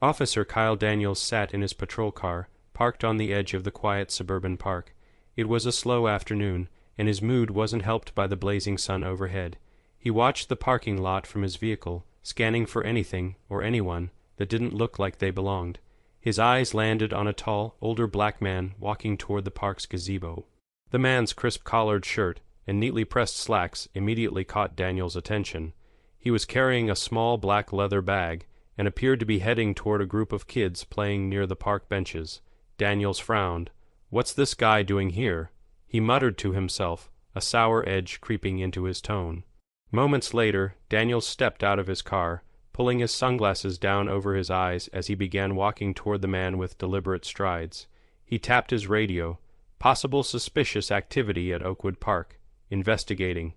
Officer Kyle Daniels sat in his patrol car, parked on the edge of the quiet suburban park. It was a slow afternoon, and his mood wasn't helped by the blazing sun overhead. He watched the parking lot from his vehicle, scanning for anything, or anyone, that didn't look like they belonged. His eyes landed on a tall, older black man walking toward the park's gazebo. The man's crisp collared shirt and neatly pressed slacks immediately caught Daniel's attention. He was carrying a small black leather bag, and appeared to be heading toward a group of kids playing near the park benches. Daniels frowned. "What's this guy doing here?" He muttered to himself, a sour edge creeping into his tone. Moments later, Daniels stepped out of his car, pulling his sunglasses down over his eyes as he began walking toward the man with deliberate strides. He tapped his radio. Possible suspicious activity at Oakwood Park. Investigating.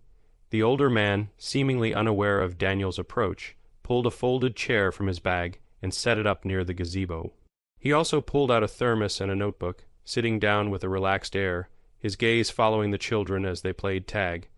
The older man, seemingly unaware of Daniel's approach, pulled a folded chair from his bag and set it up near the gazebo. He also pulled out a thermos and a notebook, sitting down with a relaxed air, his gaze following the children as they played tag.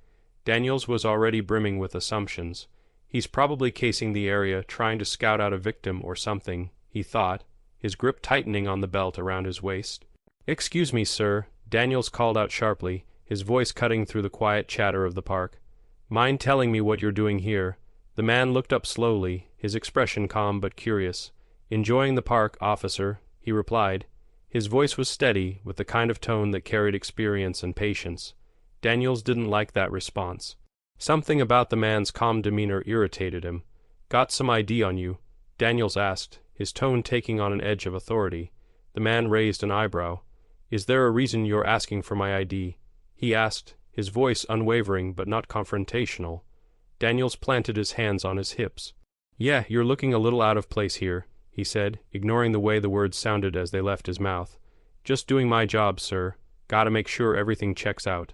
Daniels was already brimming with assumptions. He's probably casing the area, trying to scout out a victim or something, he thought, his grip tightening on the belt around his waist. "Excuse me, sir," Daniels called out sharply, his voice cutting through the quiet chatter of the park. "Mind telling me what you're doing here?" The man looked up slowly, his expression calm but curious. "Enjoying the park, officer," he replied. His voice was steady, with the kind of tone that carried experience and patience. Daniels didn't like that response. Something about the man's calm demeanor irritated him. "Got some ID on you?" Daniels asked, his tone taking on an edge of authority. The man raised an eyebrow. "Is there a reason you're asking for my ID?" he asked, his voice unwavering but not confrontational. Daniels planted his hands on his hips. "Yeah, you're looking a little out of place here," he said, ignoring the way the words sounded as they left his mouth. "Just doing my job, sir. Gotta make sure everything checks out."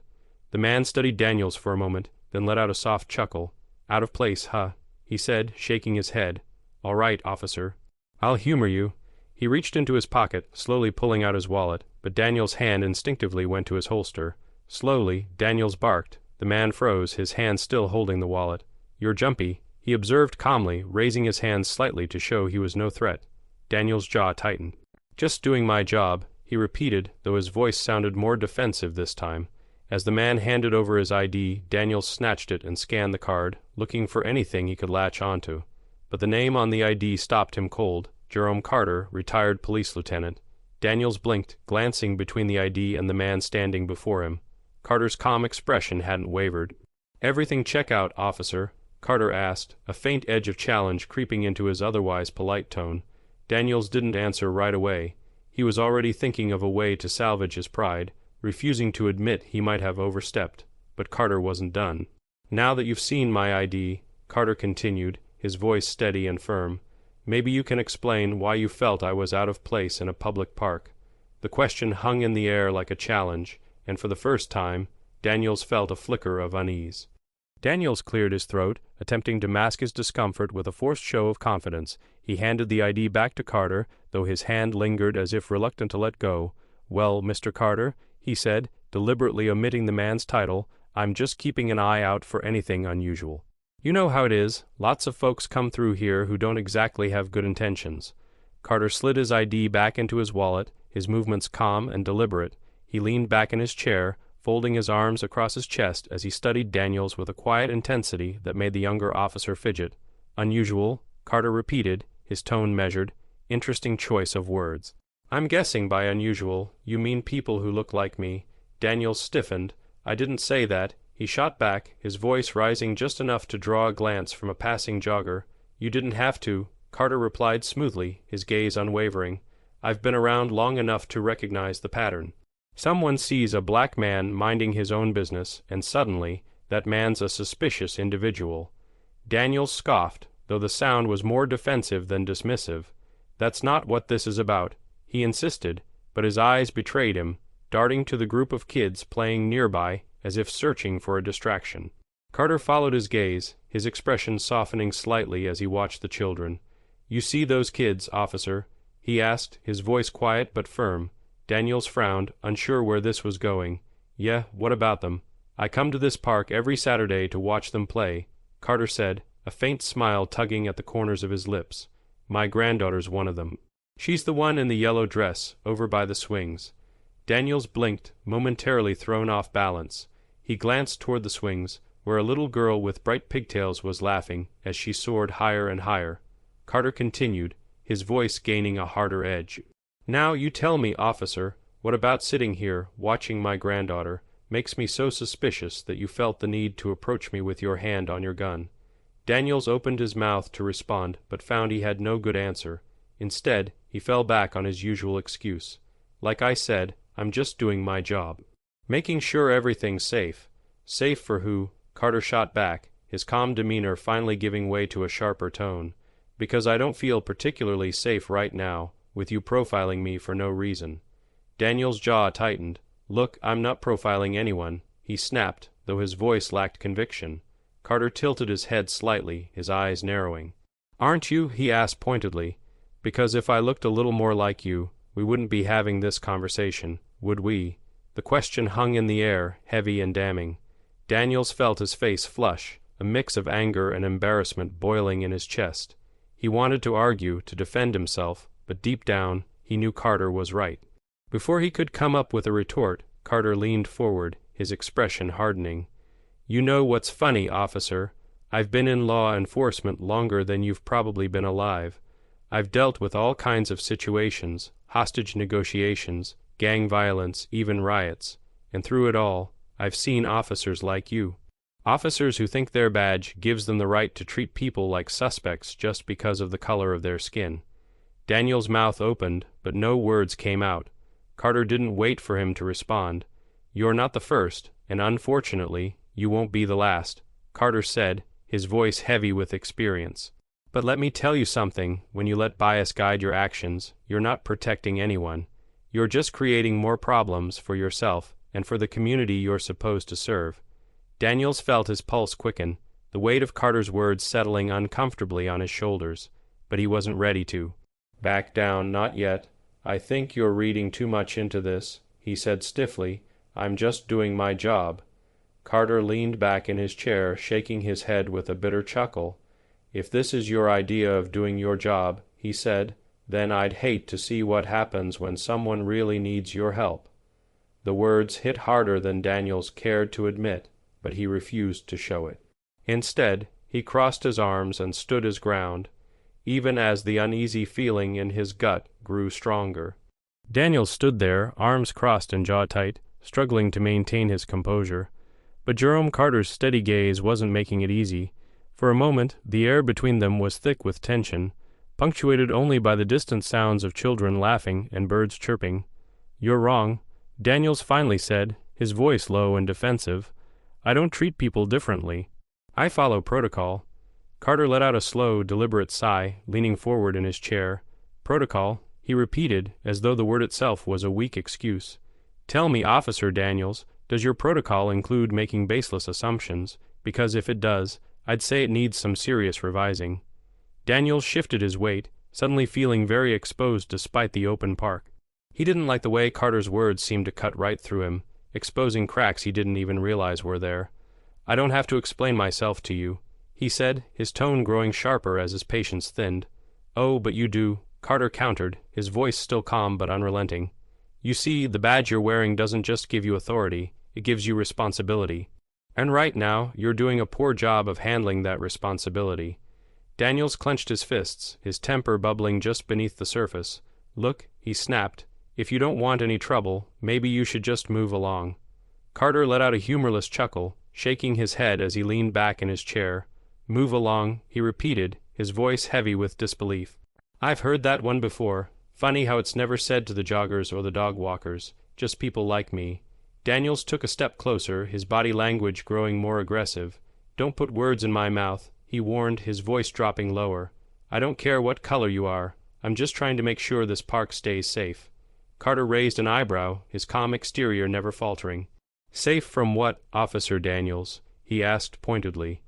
The man studied Daniels for a moment, then let out a soft chuckle. "Out of place, huh?" he said, shaking his head. "All right, officer. I'll humor you." He reached into his pocket, slowly pulling out his wallet, but Daniels' hand instinctively went to his holster. Slowly, Daniels barked. The man froze, his hand still holding the wallet. "You're jumpy," he observed calmly, raising his hands slightly to show he was no threat. Daniels' jaw tightened. "Just doing my job," he repeated, though his voice sounded more defensive this time. As the man handed over his ID, Daniels snatched it and scanned the card, looking for anything he could latch onto. But the name on the ID stopped him cold. Jerome Carter, retired police lieutenant. Daniels blinked, glancing between the ID and the man standing before him. Carter's calm expression hadn't wavered. "Everything check out, officer?" Carter asked, a faint edge of challenge creeping into his otherwise polite tone. Daniels didn't answer right away. He was already thinking of a way to salvage his pride, refusing to admit he might have overstepped. But Carter wasn't done. "Now that you've seen my ID," Carter continued, his voice steady and firm, "maybe you can explain why you felt I was out of place in a public park." The question hung in the air like a challenge, and for the first time, Daniels felt a flicker of unease. Daniels cleared his throat, attempting to mask his discomfort with a forced show of confidence. He handed the ID back to Carter, though his hand lingered as if reluctant to let go. "Well, Mr. Carter," he said, deliberately omitting the man's title, "I'm just keeping an eye out for anything unusual. You know how it is, lots of folks come through here who don't exactly have good intentions." Carter slid his ID back into his wallet, his movements calm and deliberate. He leaned back in his chair, folding his arms across his chest as he studied Daniels with a quiet intensity that made the younger officer fidget. "Unusual," Carter repeated, his tone measured. "Interesting choice of words." "I'm guessing by unusual, you mean people who look like me." Daniels stiffened. "I didn't say that." He shot back, his voice rising just enough to draw a glance from a passing jogger. "You didn't have to," Carter replied smoothly, his gaze unwavering. "I've been around long enough to recognize the pattern. Someone sees a black man minding his own business, and suddenly, that man's a suspicious individual." Daniels scoffed, though the sound was more defensive than dismissive. "That's not what this is about," he insisted, but his eyes betrayed him, darting to the group of kids playing nearby as if searching for a distraction. Carter followed his gaze, his expression softening slightly as he watched the children. "You see those kids, officer?" he asked, his voice quiet but firm. Daniels frowned, unsure where this was going. "Yeah, what about them?" "I come to this park every Saturday to watch them play," Carter said, a faint smile tugging at the corners of his lips. My granddaughter's one of them. She's the one in the yellow dress, over by the swings." Daniels blinked, momentarily thrown off balance. He glanced toward the swings, where a little girl with bright pigtails was laughing as she soared higher and higher. Carter continued, his voice gaining a harder edge. "Now you tell me, officer, what about sitting here, watching my granddaughter, makes me so suspicious that you felt the need to approach me with your hand on your gun?" Daniels opened his mouth to respond, but found he had no good answer. Instead, he fell back on his usual excuse. "Like I said, I'm just doing my job. Making sure everything's safe." "Safe for who?" Carter shot back, his calm demeanor finally giving way to a sharper tone. "Because I don't feel particularly safe right now, with you profiling me for no reason." Daniel's jaw tightened. "Look, I'm not profiling anyone," he snapped, though his voice lacked conviction. Carter tilted his head slightly, his eyes narrowing. "Aren't you?" he asked pointedly. "Because if I looked a little more like you, we wouldn't be having this conversation, would we?" The question hung in the air, heavy and damning. Daniels felt his face flush, a mix of anger and embarrassment boiling in his chest. He wanted to argue, to defend himself, but deep down, he knew Carter was right. Before he could come up with a retort, Carter leaned forward, his expression hardening. "You know what's funny, officer? I've been in law enforcement longer than you've probably been alive. I've dealt with all kinds of situations, hostage negotiations, gang violence, even riots. And through it all, I've seen officers like you. Officers who think their badge gives them the right to treat people like suspects just because of the color of their skin." Daniel's mouth opened, but no words came out. Carter didn't wait for him to respond. "You're not the first, and unfortunately, you won't be the last," Carter said, his voice heavy with experience. "But let me tell you something, when you let bias guide your actions, you're not protecting anyone. You're just creating more problems for yourself and for the community you're supposed to serve." Daniels felt his pulse quicken, the weight of Carter's words settling uncomfortably on his shoulders, but he wasn't ready to. "Back down, not yet. I think you're reading too much into this," he said stiffly. "I'm just doing my job." Carter leaned back in his chair, shaking his head with a bitter chuckle. "If this is your idea of doing your job," he said, "then I'd hate to see what happens when someone really needs your help." The words hit harder than Daniels cared to admit, but he refused to show it. Instead, he crossed his arms and stood his ground, even as the uneasy feeling in his gut grew stronger. Daniels stood there, arms crossed and jaw tight, struggling to maintain his composure. But Jerome Carter's steady gaze wasn't making it easy. For a moment, the air between them was thick with tension, punctuated only by the distant sounds of children laughing and birds chirping. "You're wrong," Daniels finally said, his voice low and defensive. "I don't treat people differently. I follow protocol." Carter let out a slow, deliberate sigh, leaning forward in his chair. "Protocol," he repeated, as though the word itself was a weak excuse. "Tell me, Officer Daniels, does your protocol include making baseless assumptions? Because if it does, I'd say it needs some serious revising." Daniels shifted his weight, suddenly feeling very exposed despite the open park. He didn't like the way Carter's words seemed to cut right through him, exposing cracks he didn't even realize were there. "I don't have to explain myself to you," he said, his tone growing sharper as his patience thinned. "Oh, but you do," Carter countered, his voice still calm but unrelenting. "You see, the badge you're wearing doesn't just give you authority, it gives you responsibility. And right now, you're doing a poor job of handling that responsibility." Daniels clenched his fists, his temper bubbling just beneath the surface. "Look," he snapped, "if you don't want any trouble, maybe you should just move along." Carter let out a humorless chuckle, shaking his head as he leaned back in his chair. "Move along," he repeated, his voice heavy with disbelief. "I've heard that one before. Funny how it's never said to the joggers or the dog walkers, just people like me." Daniels took a step closer, his body language growing more aggressive. "Don't put words in my mouth," he warned, his voice dropping lower. "I don't care what color you are. I'm just trying to make sure this park stays safe." Carter raised an eyebrow, his calm exterior never faltering. "Safe from what, Officer Daniels?" he asked pointedly.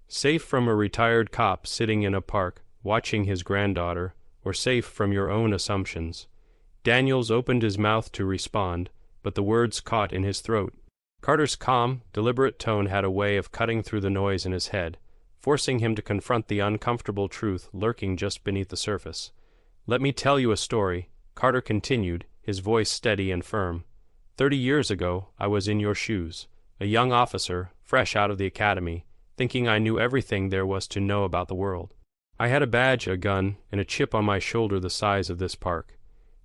"Safe from a retired cop sitting in a park, watching his granddaughter, or safe from your own assumptions?" Daniels opened his mouth to respond, but the words caught in his throat. Carter's calm, deliberate tone had a way of cutting through the noise in his head. forcing him to confront the uncomfortable truth lurking just beneath the surface. "Let me tell you a story," Carter continued, his voice steady and firm. "30 years ago, I was in your shoes, a young officer, fresh out of the academy, thinking I knew everything there was to know about the world. I had a badge, a gun, and a chip on my shoulder the size of this park."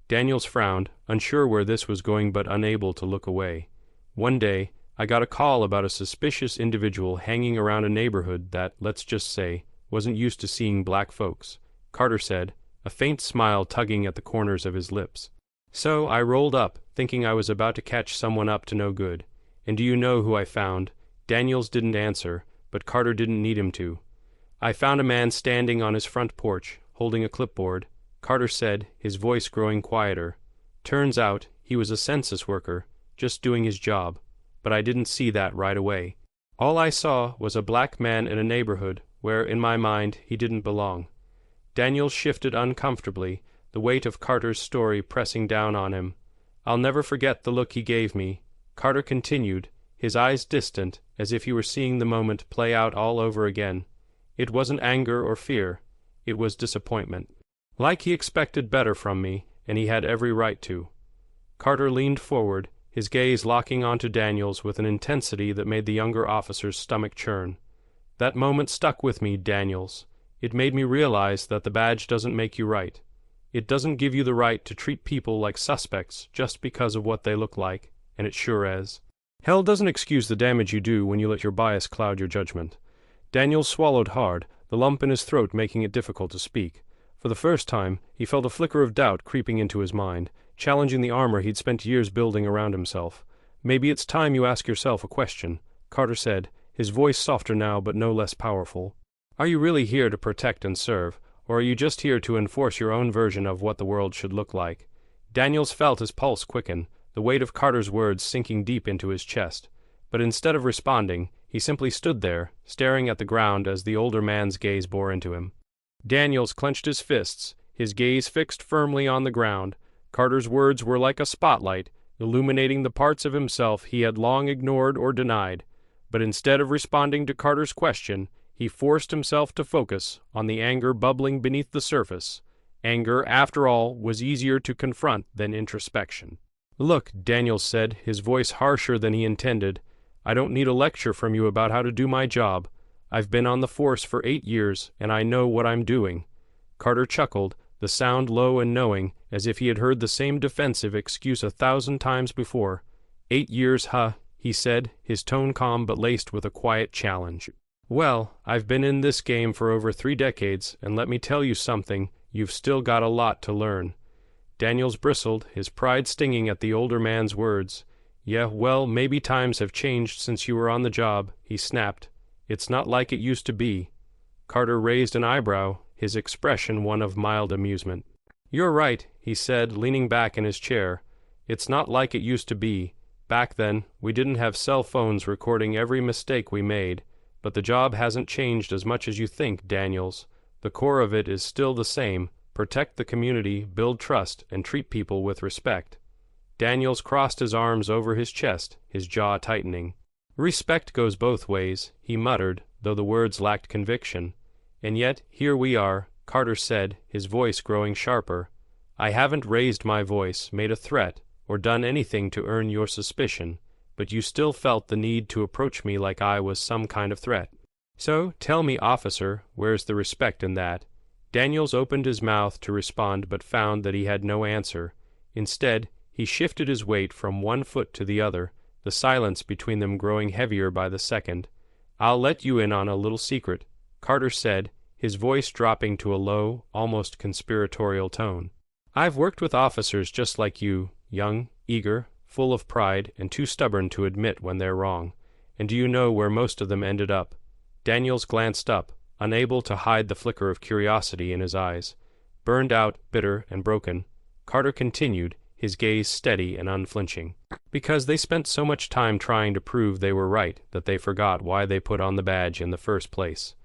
Daniels frowned, unsure where this was going but unable to look away. "One day, I got a call about a suspicious individual hanging around a neighborhood that, let's just say, wasn't used to seeing black folks," Carter said, a faint smile tugging at the corners of his lips. "So I rolled up, thinking I was about to catch someone up to no good. And do you know who I found?" Daniels didn't answer, but Carter didn't need him to. "I found a man standing on his front porch, holding a clipboard," Carter said, his voice growing quieter. "Turns out he was a census worker, just doing his job, but I didn't see that right away. All I saw was a black man in a neighborhood where, in my mind, he didn't belong." Daniels shifted uncomfortably, the weight of Carter's story pressing down on him. "I'll never forget the look he gave me," Carter continued, his eyes distant, as if he were seeing the moment play out all over again. "It wasn't anger or fear. It was disappointment. Like he expected better from me, and he had every right to." Carter leaned forward, his gaze locking onto Daniels with an intensity that made the younger officer's stomach churn. "That moment stuck with me, Daniels. It made me realize that the badge doesn't make you right. It doesn't give you the right to treat people like suspects just because of what they look like, and it sure as hell doesn't excuse the damage you do when you let your bias cloud your judgment." Daniels swallowed hard, the lump in his throat making it difficult to speak. For the first time, he felt a flicker of doubt creeping into his mind, challenging the armor he'd spent years building around himself. "Maybe it's time you ask yourself a question," Carter said, his voice softer now but no less powerful. "Are you really here to protect and serve, or are you just here to enforce your own version of what the world should look like?" Daniels felt his pulse quicken, the weight of Carter's words sinking deep into his chest. But instead of responding, he simply stood there, staring at the ground as the older man's gaze bore into him. Daniels clenched his fists, his gaze fixed firmly on the ground. Carter's words were like a spotlight, illuminating the parts of himself he had long ignored or denied. But instead of responding to Carter's question, he forced himself to focus on the anger bubbling beneath the surface. Anger, after all, was easier to confront than introspection. "Look," Daniels said, his voice harsher than he intended, "I don't need a lecture from you about how to do my job. I've been on the force for 8 years, and I know what I'm doing." Carter chuckled, the sound low and knowing, as if he had heard the same defensive excuse 1,000 times before. "8 years, huh?" he said, his tone calm but laced with a quiet challenge. "Well, I've been in this game for over 3 decades, and let me tell you something, you've still got a lot to learn." Daniels bristled, his pride stinging at the older man's words. "Yeah, well, maybe times have changed since you were on the job," he snapped. "It's not like it used to be." Carter raised an eyebrow, his expression one of mild amusement. "You're right," he said, leaning back in his chair. "It's not like it used to be. Back then, we didn't have cell phones recording every mistake we made. But the job hasn't changed as much as you think, Daniels. The core of it is still the same: protect the community, build trust, and treat people with respect." Daniels crossed his arms over his chest, his jaw tightening. "Respect goes both ways," he muttered, though the words lacked conviction. "And yet, here we are," Carter said, his voice growing sharper. "I haven't raised my voice, made a threat, or done anything to earn your suspicion, but you still felt the need to approach me like I was some kind of threat. So, tell me, officer, where's the respect in that?" Daniels opened his mouth to respond but found that he had no answer. Instead, he shifted his weight from one foot to the other, the silence between them growing heavier by the second. "I'll let you in on a little secret," Carter said, his voice dropping to a low, almost conspiratorial tone. "I've worked with officers just like you, young, eager, full of pride, and too stubborn to admit when they're wrong. And do you know where most of them ended up?" Daniels glanced up, unable to hide the flicker of curiosity in his eyes. Burned out, bitter, and broken, Carter continued, his gaze steady and unflinching. "Because they spent so much time trying to prove they were right that they forgot why they put on the badge in the first place."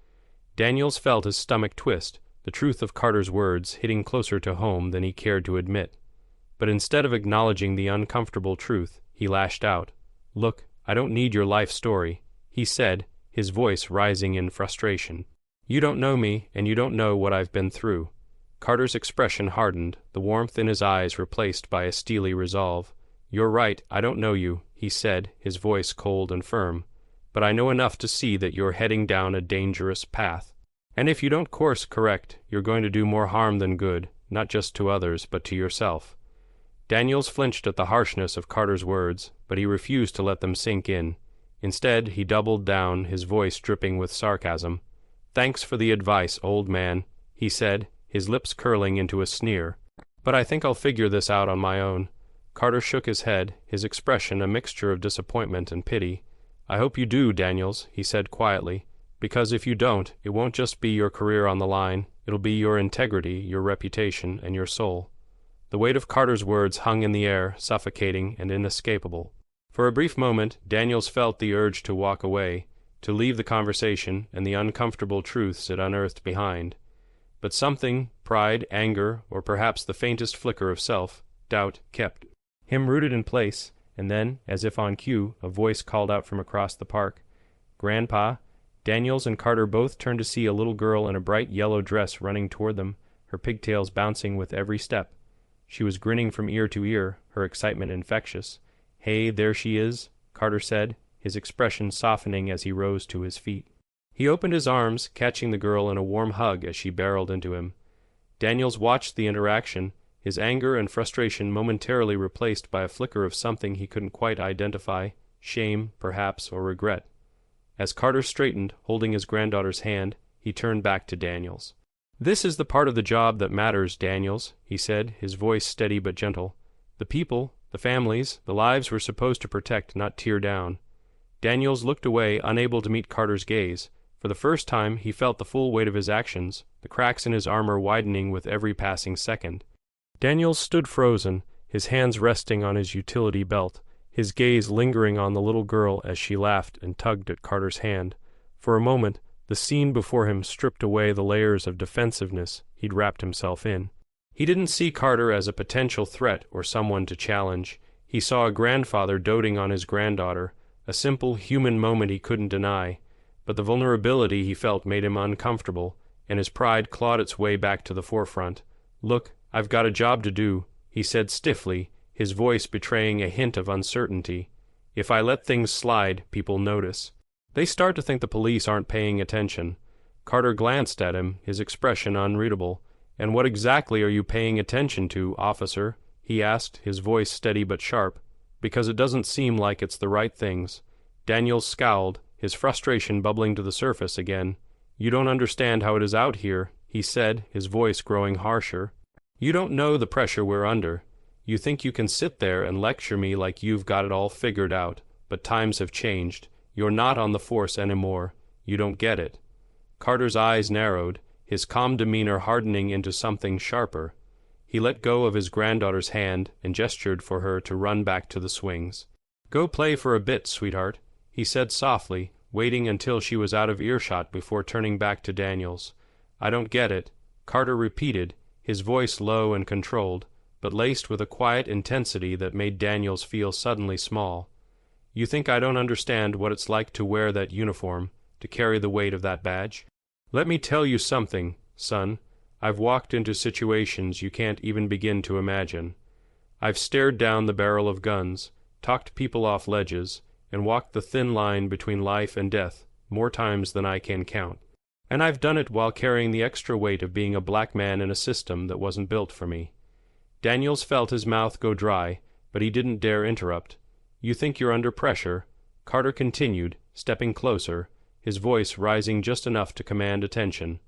Daniels felt his stomach twist, the truth of Carter's words hitting closer to home than he cared to admit. But instead of acknowledging the uncomfortable truth, he lashed out. "Look, I don't need your life story," he said, his voice rising in frustration. "You don't know me, and you don't know what I've been through." Carter's expression hardened, the warmth in his eyes replaced by a steely resolve. "You're right, I don't know you," he said, his voice cold and firm. "But I know enough to see that you're heading down a dangerous path. And if you don't course correct, you're going to do more harm than good, not just to others, but to yourself." Daniels flinched at the harshness of Carter's words, but he refused to let them sink in. Instead, he doubled down, his voice dripping with sarcasm. "Thanks for the advice, old man," he said, his lips curling into a sneer. "But I think I'll figure this out on my own." Carter shook his head, his expression a mixture of disappointment and pity. "I hope you do, Daniels," he said quietly, "because if you don't, it won't just be your career on the line, it'll be your integrity, your reputation, and your soul." The weight of Carter's words hung in the air, suffocating and inescapable. For a brief moment, Daniels felt the urge to walk away, to leave the conversation and the uncomfortable truths it unearthed behind. But something, pride, anger, or perhaps the faintest flicker of self-doubt, kept him rooted in place, and then, as if on cue, a voice called out from across the park, "Grandpa." Daniels and Carter both turned to see a little girl in a bright yellow dress running toward them, her pigtails bouncing with every step. She was grinning from ear to ear, her excitement infectious. "Hey, there she is," Carter said, his expression softening as he rose to his feet. He opened his arms, catching the girl in a warm hug as she barreled into him. Daniels watched the interaction, his anger and frustration momentarily replaced by a flicker of something he couldn't quite identify, shame, perhaps, or regret. As Carter straightened, holding his granddaughter's hand, he turned back to Daniels. "This is the part of the job that matters, Daniels," he said, his voice steady but gentle. "The people, the families, the lives we're supposed to protect, not tear down." Daniels looked away, unable to meet Carter's gaze. For the first time, he felt the full weight of his actions, the cracks in his armor widening with every passing second. Daniels stood frozen, his hands resting on his utility belt, his gaze lingering on the little girl as she laughed and tugged at Carter's hand. For a moment, the scene before him stripped away the layers of defensiveness he'd wrapped himself in. He didn't see Carter as a potential threat or someone to challenge. He saw a grandfather doting on his granddaughter, a simple human moment he couldn't deny. But the vulnerability he felt made him uncomfortable, and his pride clawed its way back to the forefront. "Look, I've got a job to do," he said stiffly, his voice betraying a hint of uncertainty. "If I let things slide, people notice. They start to think the police aren't paying attention." Carter glanced at him, his expression unreadable. "And what exactly are you paying attention to, officer?" he asked, his voice steady but sharp. "Because it doesn't seem like it's the right things." Daniels scowled, his frustration bubbling to the surface again. "You don't understand how it is out here," he said, his voice growing harsher. "You don't know the pressure we're under. You think you can sit there and lecture me like you've got it all figured out, but times have changed. You're not on the force anymore. You don't get it." Carter's eyes narrowed, his calm demeanor hardening into something sharper. He let go of his granddaughter's hand and gestured for her to run back to the swings. "Go play for a bit, sweetheart," he said softly, waiting until she was out of earshot before turning back to Daniels. "I don't get it," Carter repeated, his voice low and controlled, but laced with a quiet intensity that made Daniels feel suddenly small. "You think I don't understand what it's like to wear that uniform, to carry the weight of that badge? Let me tell you something, son. I've walked into situations you can't even begin to imagine. I've stared down the barrel of guns, talked people off ledges, and walked the thin line between life and death more times than I can count. And I've done it while carrying the extra weight of being a black man in a system that wasn't built for me." Daniels felt his mouth go dry, but he didn't dare interrupt. "You think you're under pressure?" Carter continued, stepping closer, his voice rising just enough to command attention.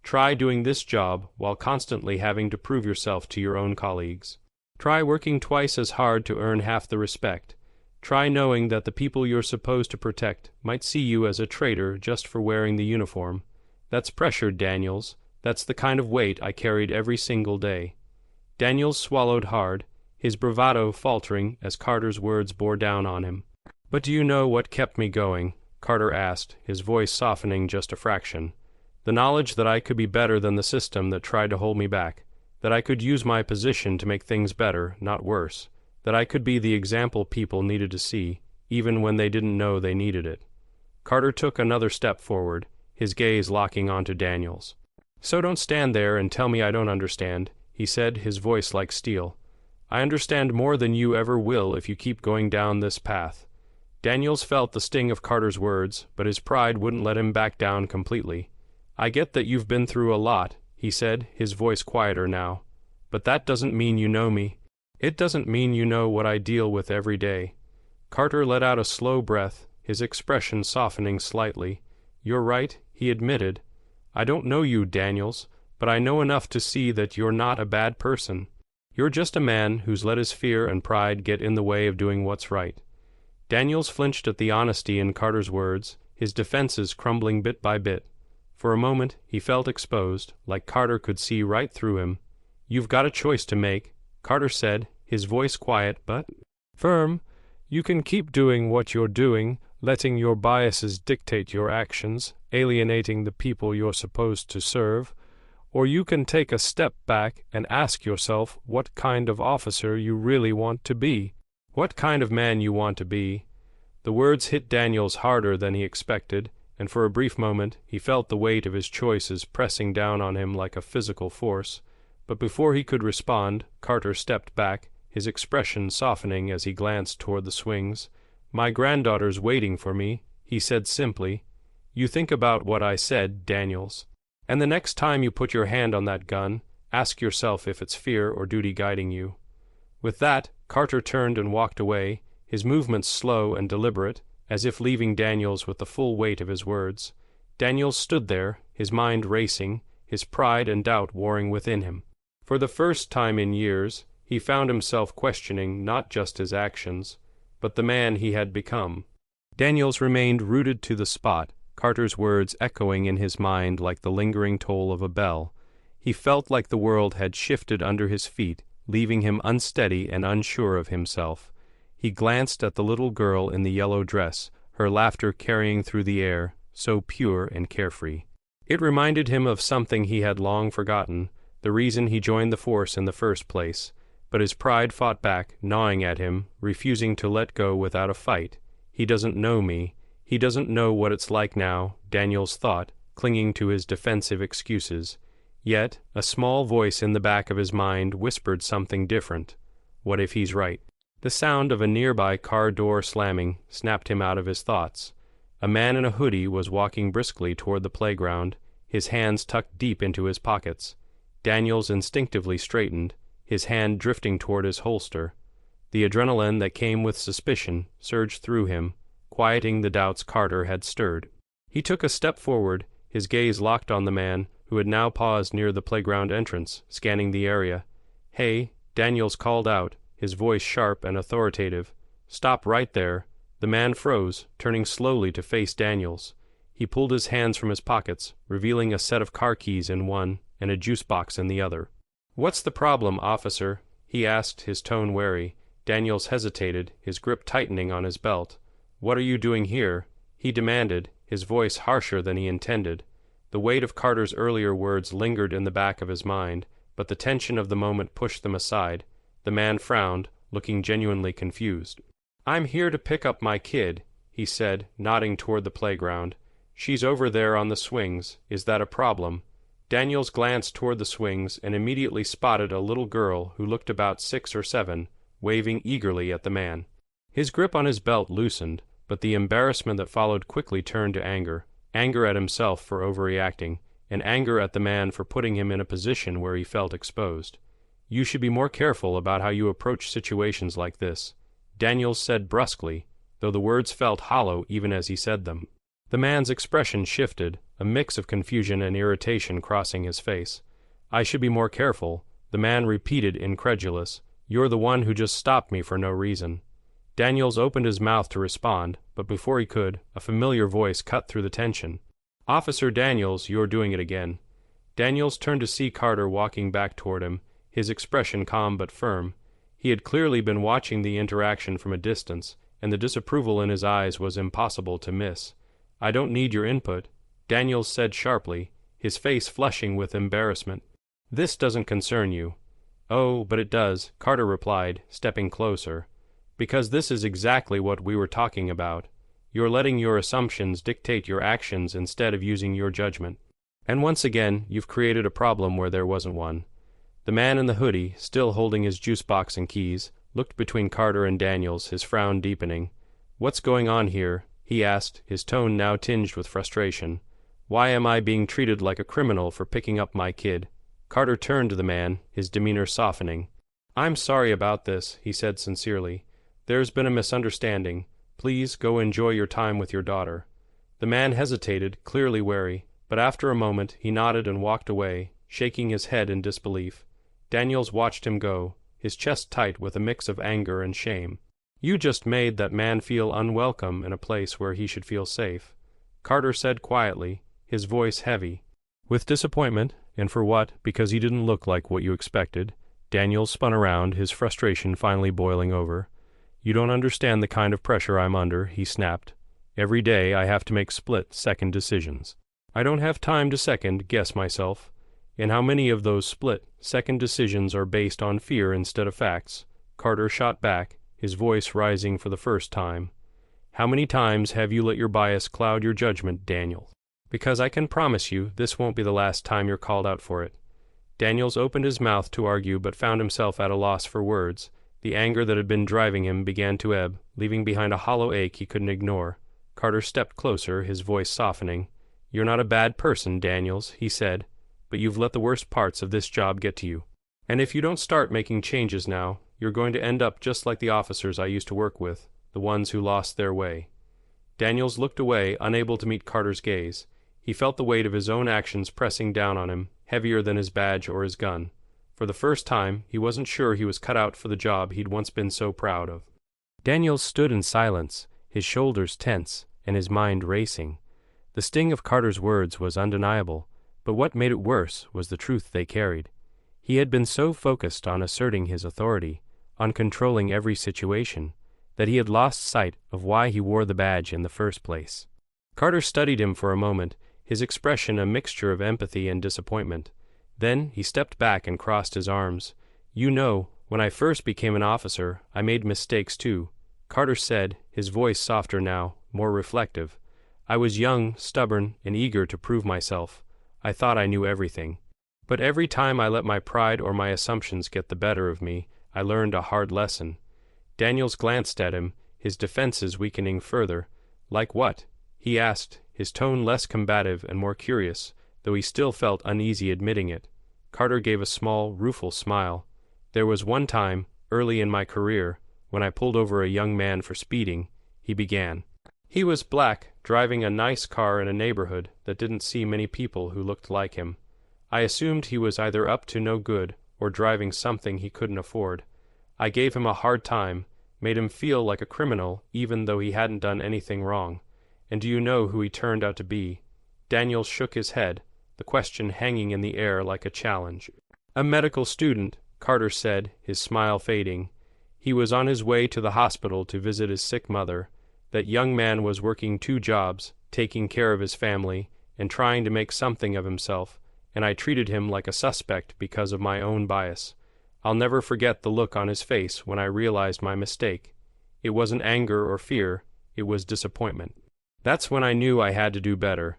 "Try doing this job while constantly having to prove yourself to your own colleagues. Try working twice as hard to earn half the respect. Try knowing that the people you're supposed to protect might see you as a traitor just for wearing the uniform. That's pressure, Daniels. That's the kind of weight I carried every single day." Daniels swallowed hard, his bravado faltering as Carter's words bore down on him. "But do you know what kept me going?" Carter asked, his voice softening just a fraction. "The knowledge that I could be better than the system that tried to hold me back, that I could use my position to make things better, not worse, that I could be the example people needed to see, even when they didn't know they needed it." Carter took another step forward, his gaze locking onto Daniels. "So don't stand there and tell me I don't understand," he said, his voice like steel. "I understand more than you ever will if you keep going down this path." Daniels felt the sting of Carter's words, but his pride wouldn't let him back down completely. "I get that you've been through a lot," he said, his voice quieter now. "But that doesn't mean you know me. It doesn't mean you know what I deal with every day." Carter let out a slow breath, his expression softening slightly. "You're right," he admitted. "I don't know you, Daniels, but I know enough to see that you're not a bad person. You're just a man who's let his fear and pride get in the way of doing what's right." Daniels flinched at the honesty in Carter's words, his defenses crumbling bit by bit. For a moment he felt exposed, like Carter could see right through him. "You've got a choice to make," Carter said, his voice quiet but firm. "You can keep doing what you're doing, letting your biases dictate your actions, alienating the people you're supposed to serve, or you can take a step back and ask yourself what kind of officer you really want to be, what kind of man you want to be." The words hit Daniels harder than he expected, and for a brief moment he felt the weight of his choices pressing down on him like a physical force. But before he could respond, Carter stepped back, his expression softening as he glanced toward the swings. "My granddaughter's waiting for me," he said simply. "You think about what I said, Daniels. And the next time you put your hand on that gun, ask yourself if it's fear or duty guiding you." With that, Carter turned and walked away, his movements slow and deliberate, as if leaving Daniels with the full weight of his words. Daniels stood there, his mind racing, his pride and doubt warring within him. For the first time in years, he found himself questioning not just his actions, but the man he had become. Daniels remained rooted to the spot, Carter's words echoing in his mind like the lingering toll of a bell. He felt like the world had shifted under his feet, leaving him unsteady and unsure of himself. He glanced at the little girl in the yellow dress, her laughter carrying through the air, so pure and carefree. It reminded him of something he had long forgotten, the reason he joined the force in the first place. But his pride fought back, gnawing at him, refusing to let go without a fight. "He doesn't know me. He doesn't know what it's like now," Daniels thought, clinging to his defensive excuses. Yet, a small voice in the back of his mind whispered something different. What if he's right? The sound of a nearby car door slamming snapped him out of his thoughts. A man in a hoodie was walking briskly toward the playground, his hands tucked deep into his pockets. Daniels instinctively straightened, his hand drifting toward his holster. The adrenaline that came with suspicion surged through him, quieting the doubts Carter had stirred. He took a step forward, his gaze locked on the man, who had now paused near the playground entrance, scanning the area. "Hey," Daniels called out, his voice sharp and authoritative. "Stop right there." The man froze, turning slowly to face Daniels. He pulled his hands from his pockets, revealing a set of car keys in one and a juice box in the other. "What's the problem, officer?" he asked, his tone wary. Daniels hesitated, his grip tightening on his belt. "What are you doing here?" he demanded, his voice harsher than he intended. The weight of Carter's earlier words lingered in the back of his mind, but the tension of the moment pushed them aside. The man frowned, looking genuinely confused. "I'm here to pick up my kid," he said, nodding toward the playground. "She's over there on the swings. Is that a problem?" Daniels glanced toward the swings and immediately spotted a little girl who looked about 6 or 7, waving eagerly at the man. His grip on his belt loosened, but the embarrassment that followed quickly turned to anger. Anger at himself for overreacting, and anger at the man for putting him in a position where he felt exposed. "You should be more careful about how you approach situations like this," Daniels said brusquely, though the words felt hollow even as he said them. The man's expression shifted, a mix of confusion and irritation crossing his face. "I should be more careful," the man repeated, incredulous. "You're the one who just stopped me for no reason." Daniels opened his mouth to respond, but before he could, a familiar voice cut through the tension. "Officer Daniels, you're doing it again." Daniels turned to see Carter walking back toward him, his expression calm but firm. He had clearly been watching the interaction from a distance, and the disapproval in his eyes was impossible to miss. "I don't need your input," Daniels said sharply, his face flushing with embarrassment. "This doesn't concern you." "Oh, but it does," Carter replied, stepping closer. "Because this is exactly what we were talking about. You're letting your assumptions dictate your actions instead of using your judgment. And once again, you've created a problem where there wasn't one. The man in the hoodie, still holding his juice box and keys, looked between Carter and Daniels, his frown deepening. "What's going on here?" he asked, his tone now tinged with frustration. "Why am I being treated like a criminal for picking up my kid?" Carter turned to the man, his demeanor softening. "I'm sorry about this," he said sincerely. "There's been a misunderstanding. Please go enjoy your time with your daughter." The man hesitated, clearly wary, but after a moment he nodded and walked away, shaking his head in disbelief. Daniels watched him go, his chest tight with a mix of anger and shame. "You just made that man feel unwelcome in a place where he should feel safe," Carter said quietly, his voice heavy. With disappointment, and for what, because he didn't look like what you expected, Daniels spun around, his frustration finally boiling over. "You don't understand the kind of pressure I'm under," he snapped. "Every day I have to make split-second decisions. I don't have time to second-guess myself. And how many of those split-second decisions are based on fear instead of facts?" Carter shot back, his voice rising for the first time. "How many times have you let your bias cloud your judgment, Daniel? Because I can promise you this won't be the last time you're called out for it." Daniels opened his mouth to argue but found himself at a loss for words. The anger that had been driving him began to ebb, leaving behind a hollow ache he couldn't ignore. Carter stepped closer, his voice softening. "You're not a bad person, Daniels," he said, "but you've let the worst parts of this job get to you. And if you don't start making changes now, you're going to end up just like the officers I used to work with, the ones who lost their way." Daniels looked away, unable to meet Carter's gaze. He felt the weight of his own actions pressing down on him, heavier than his badge or his gun. For the first time, he wasn't sure he was cut out for the job he'd once been so proud of. Daniels stood in silence, his shoulders tense, and his mind racing. The sting of Carter's words was undeniable, but what made it worse was the truth they carried. He had been so focused on asserting his authority, on controlling every situation, that he had lost sight of why he wore the badge in the first place. Carter studied him for a moment, his expression a mixture of empathy and disappointment. Then he stepped back and crossed his arms. "You know, when I first became an officer, I made mistakes too," Carter said, his voice softer now, more reflective. "I was young, stubborn, and eager to prove myself. I thought I knew everything. But every time I let my pride or my assumptions get the better of me, I learned a hard lesson." Daniels glanced at him, his defenses weakening further. "Like what?" he asked, his tone less combative and more curious, though he still felt uneasy admitting it. Carter gave a small, rueful smile. "There was one time, early in my career, when I pulled over a young man for speeding," he began. "He was black, driving a nice car in a neighborhood that didn't see many people who looked like him. I assumed he was either up to no good or driving something he couldn't afford. I gave him a hard time, made him feel like a criminal even though he hadn't done anything wrong. And do you know who he turned out to be?" Daniels shook his head, the question hanging in the air like a challenge. "A medical student," Carter said, his smile fading. "He was on his way to the hospital to visit his sick mother. That young man was working 2 jobs, taking care of his family, and trying to make something of himself, and I treated him like a suspect because of my own bias. I'll never forget the look on his face when I realized my mistake. It wasn't anger or fear, it was disappointment. That's when I knew I had to do better."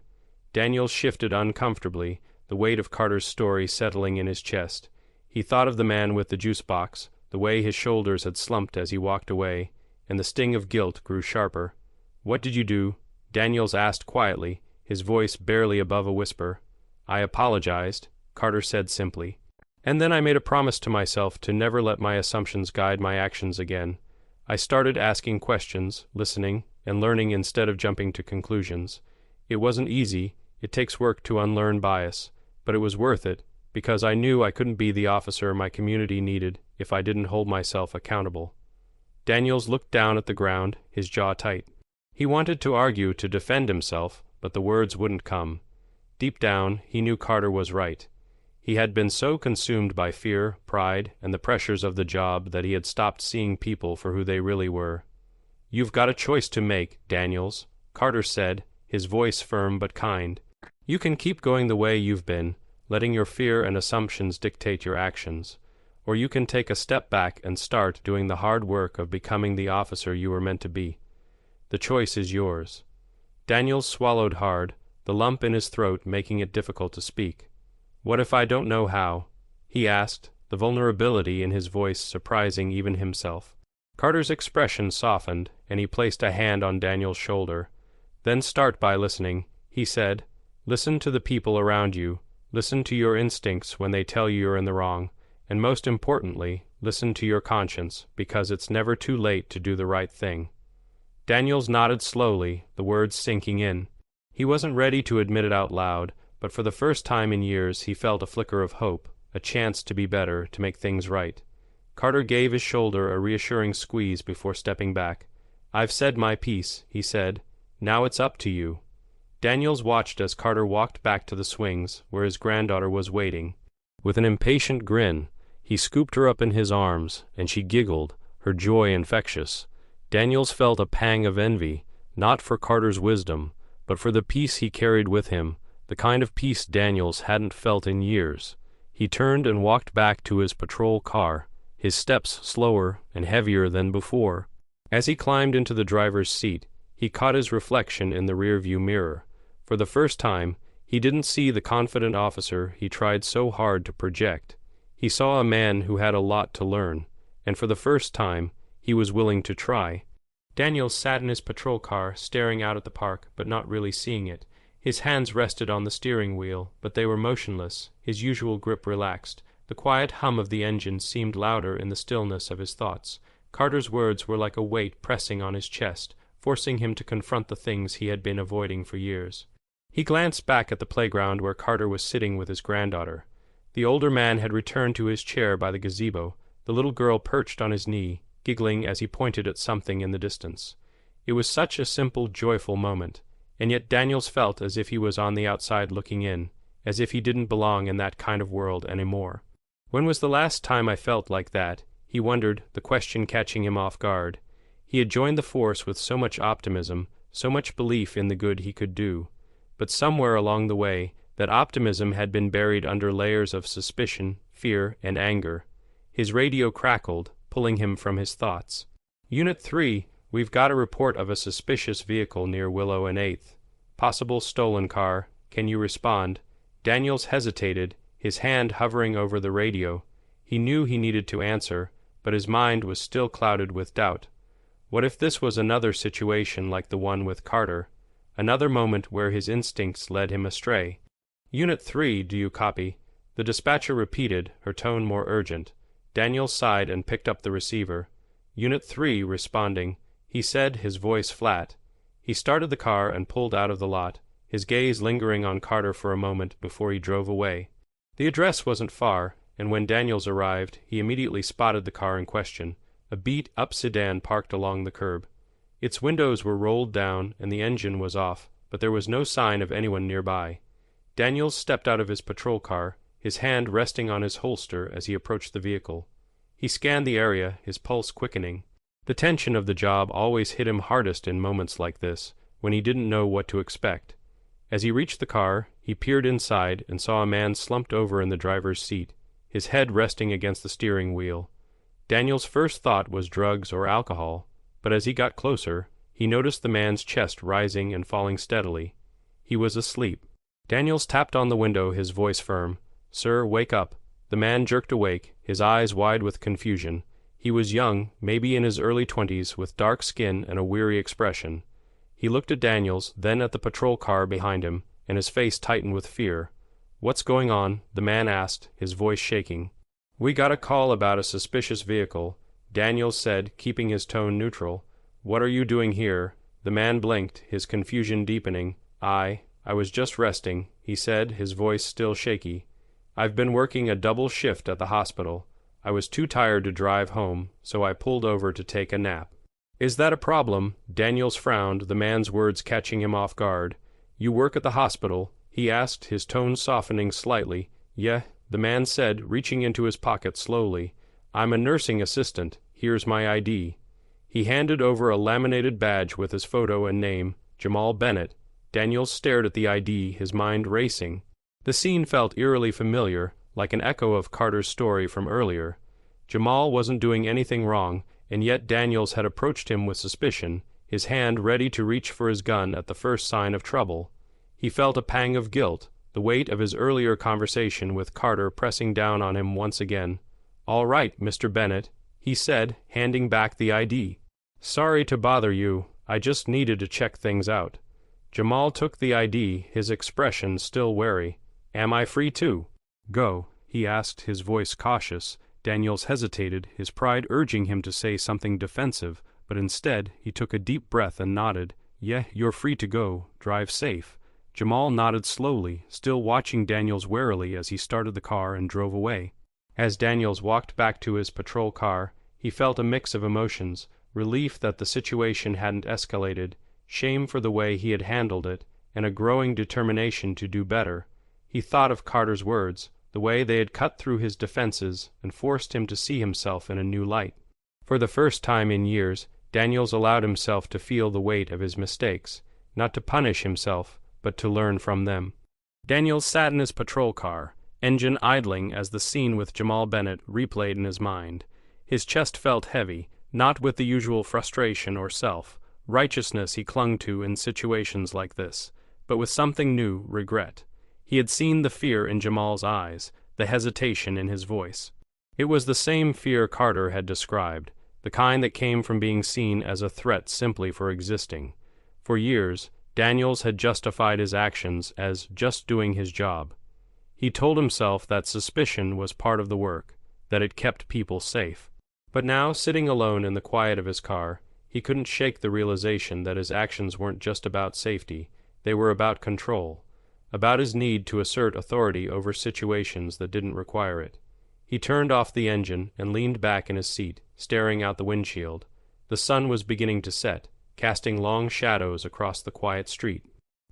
Daniels shifted uncomfortably, the weight of Carter's story settling in his chest. He thought of the man with the juice box, the way his shoulders had slumped as he walked away, and the sting of guilt grew sharper. "What did you do?" Daniels asked quietly, his voice barely above a whisper. "I apologized," Carter said simply. "And then I made a promise to myself to never let my assumptions guide my actions again. I started asking questions, listening, and learning instead of jumping to conclusions. It wasn't easy, it takes work to unlearn bias, but it was worth it, because I knew I couldn't be the officer my community needed if I didn't hold myself accountable." Daniels looked down at the ground, his jaw tight. He wanted to argue to defend himself, but the words wouldn't come. Deep down, he knew Carter was right. He had been so consumed by fear, pride, and the pressures of the job that he had stopped seeing people for who they really were. "You've got a choice to make, Daniels," Carter said, his voice firm but kind. "You can keep going the way you've been, letting your fear and assumptions dictate your actions. Or you can take a step back and start doing the hard work of becoming the officer you were meant to be." The choice is yours." Daniels swallowed hard, the lump in his throat making it difficult to speak. "What if I don't know how?" he asked, the vulnerability in his voice surprising even himself. Carter's expression softened, and he placed a hand on Daniel's shoulder. "Then start by listening," he said. "Listen to the people around you. Listen to your instincts when they tell you you're in the wrong. And most importantly, listen to your conscience, because it's never too late to do the right thing." Daniels nodded slowly, the words sinking in. He wasn't ready to admit it out loud, but for the first time in years he felt a flicker of hope, a chance to be better, to make things right. Carter gave his shoulder a reassuring squeeze before stepping back. "I've said my piece," he said. "Now it's up to you." Daniels watched as Carter walked back to the swings, where his granddaughter was waiting. With an impatient grin, he scooped her up in his arms, and she giggled, her joy infectious. Daniels felt a pang of envy, not for Carter's wisdom, but for the peace he carried with him, the kind of peace Daniels hadn't felt in years. He turned and walked back to his patrol car, his steps slower and heavier than before. As he climbed into the driver's seat, he caught his reflection in the rearview mirror. For the first time, he didn't see the confident officer he tried so hard to project. He saw a man who had a lot to learn, and for the first time, he was willing to try. Daniels sat in his patrol car, staring out at the park, but not really seeing it. His hands rested on the steering wheel, but they were motionless, his usual grip relaxed. The quiet hum of the engine seemed louder in the stillness of his thoughts. Carter's words were like a weight pressing on his chest, forcing him to confront the things he had been avoiding for years. He glanced back at the playground where Carter was sitting with his granddaughter. The older man had returned to his chair by the gazebo, the little girl perched on his knee, giggling as he pointed at something in the distance. It was such a simple, joyful moment, and yet Daniels felt as if he was on the outside looking in, as if he didn't belong in that kind of world anymore. When was the last time I felt like that? He wondered, the question catching him off guard. He had joined the force with so much optimism, so much belief in the good he could do. But somewhere along the way, that optimism had been buried under layers of suspicion, fear, and anger. His radio crackled, pulling him from his thoughts. "Unit 3, we've got a report of a suspicious vehicle near Willow and 8th. Possible stolen car. Can you respond?" Daniels hesitated, his hand hovering over the radio. He knew he needed to answer, but his mind was still clouded with doubt. What if this was another situation like the one with Carter? Another moment where his instincts led him astray. "Unit 3, do you copy?" The dispatcher repeated, her tone more urgent. Daniels sighed and picked up the receiver. "Unit 3 responding," he said, his voice flat. He started the car and pulled out of the lot, his gaze lingering on Carter for a moment before he drove away. The address wasn't far, and when Daniels arrived, he immediately spotted the car in question, a beat-up sedan parked along the curb. Its windows were rolled down and the engine was off, but there was no sign of anyone nearby. Daniels stepped out of his patrol car, his hand resting on his holster as he approached the vehicle. He scanned the area, his pulse quickening. The tension of the job always hit him hardest in moments like this, when he didn't know what to expect. As he reached the car, he peered inside and saw a man slumped over in the driver's seat, his head resting against the steering wheel. Daniel's first thought was drugs or alcohol, but as he got closer, he noticed the man's chest rising and falling steadily. He was asleep. Daniels tapped on the window, his voice firm. "Sir, wake up." The man jerked awake, his eyes wide with confusion. He was young, maybe in his early 20s, with dark skin and a weary expression. He looked at Daniels, then at the patrol car behind him, and his face tightened with fear. "What's going on?" the man asked, his voice shaking. "We got a call about a suspicious vehicle," Daniels said, keeping his tone neutral. "What are you doing here?" The man blinked, his confusion deepening. I was just resting," he said, his voice still shaky. "I've been working a double shift at the hospital. I was too tired to drive home, so I pulled over to take a nap." "Is that a problem?" Daniels frowned, the man's words catching him off guard. "You work at the hospital?" he asked, his tone softening slightly. "Yeah," the man said, reaching into his pocket slowly. "I'm a nursing assistant. Here's my ID." He handed over a laminated badge with his photo and name, Jamal Bennett. Daniels stared at the ID, his mind racing. The scene felt eerily familiar, like an echo of Carter's story from earlier. Jamal wasn't doing anything wrong, and yet Daniels had approached him with suspicion, his hand ready to reach for his gun at the first sign of trouble. He felt a pang of guilt, the weight of his earlier conversation with Carter pressing down on him once again. "All right, Mr. Bennett," he said, handing back the ID. "Sorry to bother you. I just needed to check things out." Jamal took the ID, his expression still wary. "Am I free to go?" he asked, his voice cautious. Daniels hesitated, his pride urging him to say something defensive, but instead he took a deep breath and nodded. "Yeah, you're free to go. Drive safe." Jamal nodded slowly, still watching Daniels warily as he started the car and drove away. As Daniels walked back to his patrol car, he felt a mix of emotions: relief that the situation hadn't escalated, shame for the way he had handled it, and a growing determination to do better. He thought of Carter's words, the way they had cut through his defenses and forced him to see himself in a new light. For the first time in years, Daniels allowed himself to feel the weight of his mistakes, not to punish himself, but to learn from them. Daniels sat in his patrol car, engine idling as the scene with Jamal Bennett replayed in his mind. His chest felt heavy, not with the usual frustration or self-righteousness he clung to in situations like this, but with something new: regret. He had seen the fear in Jamal's eyes, the hesitation in his voice. It was the same fear Carter had described, the kind that came from being seen as a threat simply for existing. For years, Daniels had justified his actions as just doing his job. He told himself that suspicion was part of the work, that it kept people safe. But now, sitting alone in the quiet of his car, he couldn't shake the realization that his actions weren't just about safety, they were about control, about his need to assert authority over situations that didn't require it. He turned off the engine and leaned back in his seat, staring out the windshield. The sun was beginning to set, casting long shadows across the quiet street.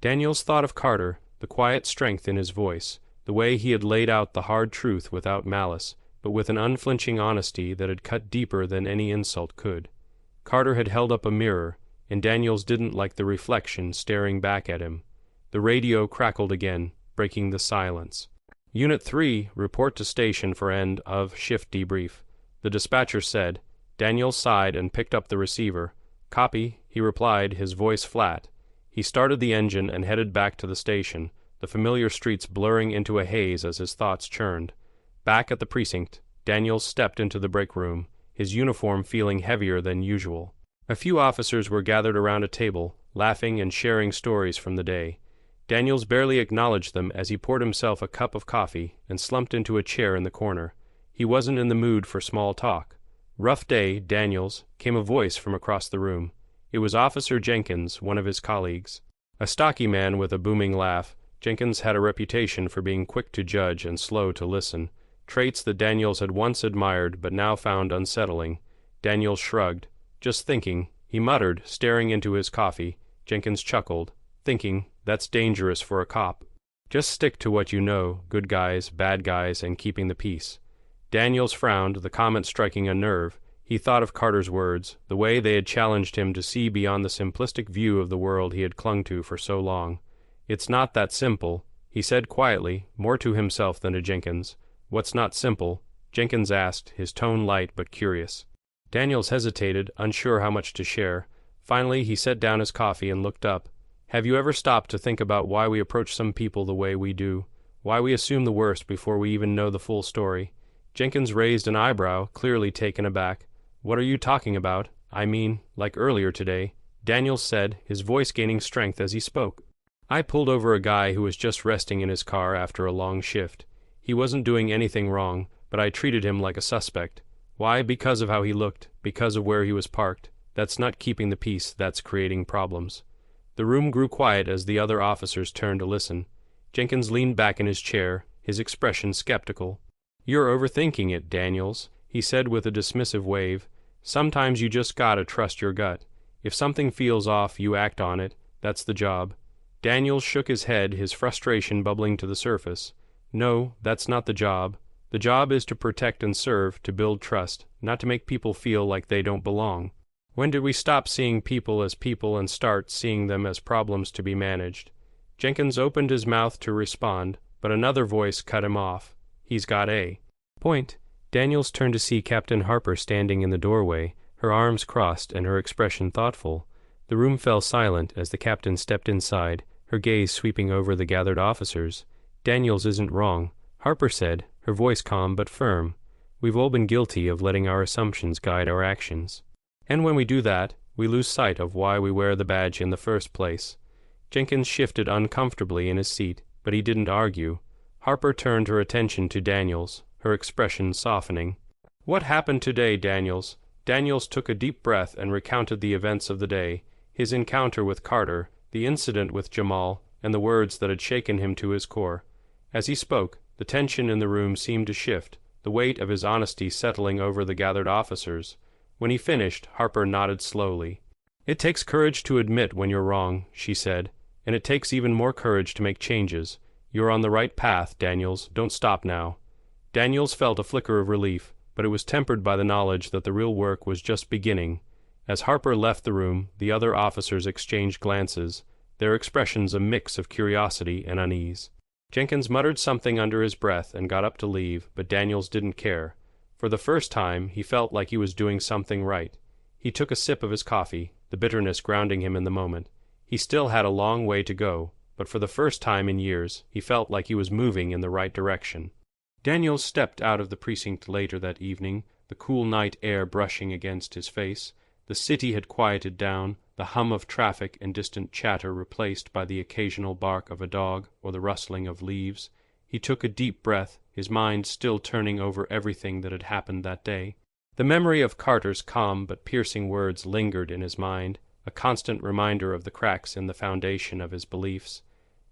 Daniels thought of Carter, the quiet strength in his voice, the way he had laid out the hard truth without malice, but with an unflinching honesty that had cut deeper than any insult could. Carter had held up a mirror, and Daniels didn't like the reflection staring back at him. The radio crackled again, breaking the silence. "Unit 3, report to station for end of shift debrief," the dispatcher said. Daniels sighed and picked up the receiver. "Copy," he replied, his voice flat. He started the engine and headed back to the station, the familiar streets blurring into a haze as his thoughts churned. Back at the precinct, Daniels stepped into the break room, his uniform feeling heavier than usual. A few officers were gathered around a table, laughing and sharing stories from the day. Daniels barely acknowledged them as he poured himself a cup of coffee and slumped into a chair in the corner. He wasn't in the mood for small talk. "Rough day, Daniels," came a voice from across the room. It was Officer Jenkins, one of his colleagues. A stocky man with a booming laugh, Jenkins had a reputation for being quick to judge and slow to listen, traits that Daniels had once admired but now found unsettling. Daniels shrugged. "Just thinking," he muttered, staring into his coffee. Jenkins chuckled. "Thinking, that's dangerous for a cop. Just stick to what you know, good guys, bad guys, and keeping the peace." Daniels frowned, the comment striking a nerve. He thought of Carter's words, the way they had challenged him to see beyond the simplistic view of the world he had clung to for so long. "It's not that simple," he said quietly, more to himself than to Jenkins. "What's not simple?" Jenkins asked, his tone light but curious. Daniels hesitated, unsure how much to share. Finally, he set down his coffee and looked up. "Have you ever stopped to think about why we approach some people the way we do? Why we assume the worst before we even know the full story?" Jenkins raised an eyebrow, clearly taken aback. "What are you talking about?" "I mean, like earlier today," Daniels said, his voice gaining strength as he spoke. "I pulled over a guy who was just resting in his car after a long shift. He wasn't doing anything wrong, but I treated him like a suspect. Why? Because of how he looked, because of where he was parked. That's not keeping the peace, that's creating problems." The room grew quiet as the other officers turned to listen. Jenkins leaned back in his chair, his expression skeptical. "You're overthinking it, Daniels," he said with a dismissive wave. "Sometimes you just gotta trust your gut. If something feels off, you act on it. That's the job." Daniels shook his head, his frustration bubbling to the surface. "No, that's not the job. The job is to protect and serve, to build trust, not to make people feel like they don't belong. When did we stop seeing people as people and start seeing them as problems to be managed?" Jenkins opened his mouth to respond, but another voice cut him off. "He's got a point." Daniels turned to see Captain Harper standing in the doorway, her arms crossed and her expression thoughtful. The room fell silent as the captain stepped inside, her gaze sweeping over the gathered officers. "Daniels isn't wrong," Harper said, her voice calm but firm. "We've all been guilty of letting our assumptions guide our actions. And when we do that, we lose sight of why we wear the badge in the first place." Jenkins shifted uncomfortably in his seat, but he didn't argue. Harper turned her attention to Daniels, her expression softening. "What happened today, Daniels?" Daniels took a deep breath and recounted the events of the day, his encounter with Carter, the incident with Jamal, and the words that had shaken him to his core. As he spoke, the tension in the room seemed to shift, the weight of his honesty settling over the gathered officers. When he finished, Harper nodded slowly. "It takes courage to admit when you're wrong," she said, "and it takes even more courage to make changes. You're on the right path, Daniels. Don't stop now." Daniels felt a flicker of relief, but it was tempered by the knowledge that the real work was just beginning. As Harper left the room, the other officers exchanged glances, their expressions a mix of curiosity and unease. Jenkins muttered something under his breath and got up to leave, but Daniels didn't care. For the first time, he felt like he was doing something right. He took a sip of his coffee, the bitterness grounding him in the moment. He still had a long way to go, but for the first time in years, he felt like he was moving in the right direction. Daniels stepped out of the precinct later that evening, the cool night air brushing against his face. The city had quieted down, the hum of traffic and distant chatter replaced by the occasional bark of a dog or the rustling of leaves. He took a deep breath, his mind still turning over everything that had happened that day. The memory of Carter's calm but piercing words lingered in his mind, a constant reminder of the cracks in the foundation of his beliefs.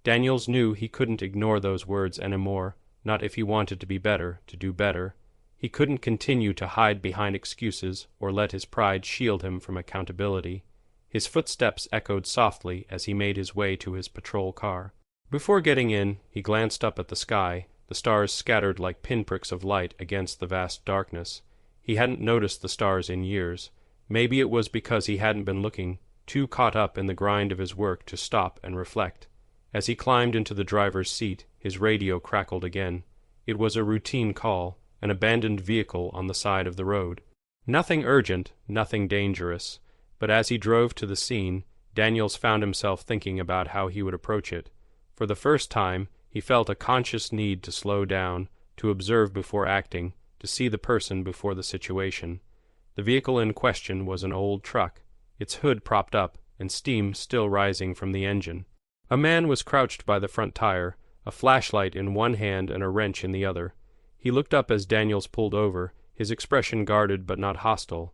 Daniels knew he couldn't ignore those words anymore, not if he wanted to be better, to do better. He couldn't continue to hide behind excuses or let his pride shield him from accountability. His footsteps echoed softly as he made his way to his patrol car. Before getting in, he glanced up at the sky, the stars scattered like pinpricks of light against the vast darkness. He hadn't noticed the stars in years. Maybe it was because he hadn't been looking, too caught up in the grind of his work to stop and reflect. As he climbed into the driver's seat, his radio crackled again. It was a routine call, an abandoned vehicle on the side of the road. Nothing urgent, nothing dangerous, but as he drove to the scene, Daniels found himself thinking about how he would approach it. For the first time, he felt a conscious need to slow down, to observe before acting, to see the person before the situation. The vehicle in question was an old truck, its hood propped up and steam still rising from the engine. A man was crouched by the front tire, a flashlight in one hand and a wrench in the other. He looked up as Daniels pulled over, his expression guarded but not hostile.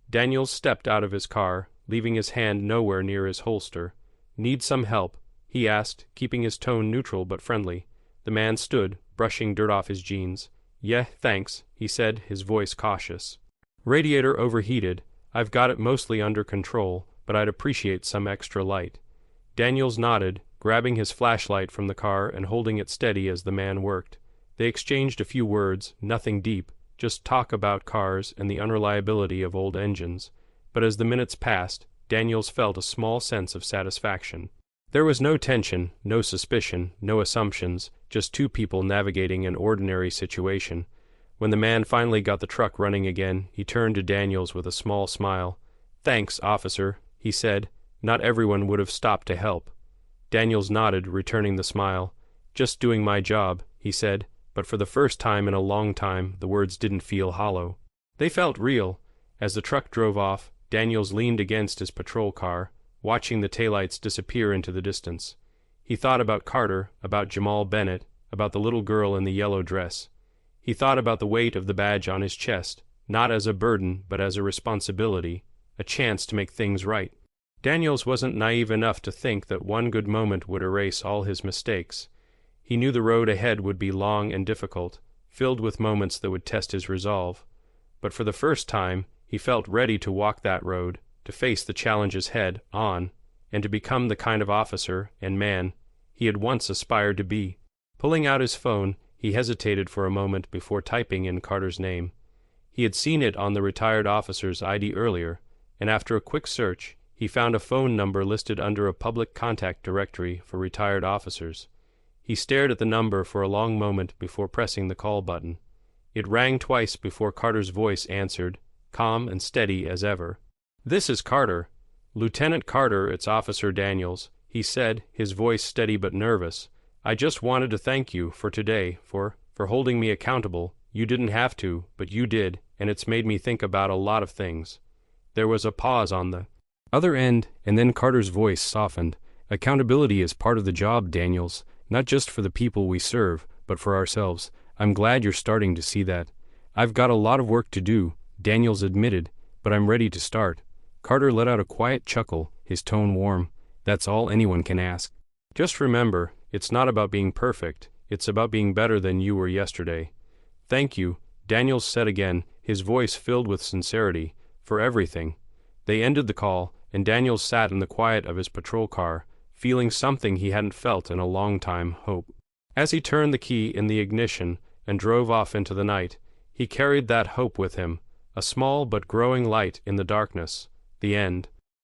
Daniels stepped out of his car, leaving his hand nowhere near his holster. "Need some help?" he asked, keeping his tone neutral but friendly. The man stood, brushing dirt off his jeans. "Yeah, thanks," he said, his voice cautious. "Radiator overheated. I've got it mostly under control, but I'd appreciate some extra light." Daniels nodded, grabbing his flashlight from the car and holding it steady as the man worked. They exchanged a few words, nothing deep, just talk about cars and the unreliability of old engines. But as the minutes passed, Daniels felt a small sense of satisfaction. There was no tension, no suspicion, no assumptions, just two people navigating an ordinary situation. When the man finally got the truck running again, he turned to Daniels with a small smile. "Thanks, officer," he said. "Not everyone would have stopped to help." Daniels nodded, returning the smile. "Just doing my job," he said, but for the first time in a long time the words didn't feel hollow. They felt real. As the truck drove off, Daniels leaned against his patrol car, watching the taillights disappear into the distance. He thought about Carter, about Jamal Bennett, about the little girl in the yellow dress. He thought about the weight of the badge on his chest, not as a burden but as a responsibility, a chance to make things right. Daniels wasn't naive enough to think that one good moment would erase all his mistakes. He knew the road ahead would be long and difficult, filled with moments that would test his resolve. But for the first time, he felt ready to walk that road, to face the challenges head on, and to become the kind of officer and man he had once aspired to be. Pulling out his phone, he hesitated for a moment before typing in Carter's name. He had seen it on the retired officer's ID earlier, and after a quick search, he found a phone number listed under a public contact directory for retired officers. He stared at the number for a long moment before pressing the call button. It rang twice before Carter's voice answered, calm and steady as ever. "This is Carter. "Lieutenant Carter, it's Officer Daniels," he said, his voice steady but nervous. "I just wanted to thank you for today, for holding me accountable. You didn't have to, but you did, and it's made me think about a lot of things." There was a pause on the other end, and then Carter's voice softened. "Accountability is part of the job, Daniels, not just for the people we serve, but for ourselves. I'm glad you're starting to see that." "I've got a lot of work to do," Daniels admitted, "but I'm ready to start." Carter let out a quiet chuckle, his tone warm. "That's all anyone can ask. Just remember, it's not about being perfect, it's about being better than you were yesterday." "Thank you," Daniels said again, his voice filled with sincerity, "for everything." They ended the call, and Daniels sat in the quiet of his patrol car, feeling something he hadn't felt in a long time, hope. As he turned the key in the ignition and drove off into the night, he carried that hope with him, a small but growing light in the darkness. The end.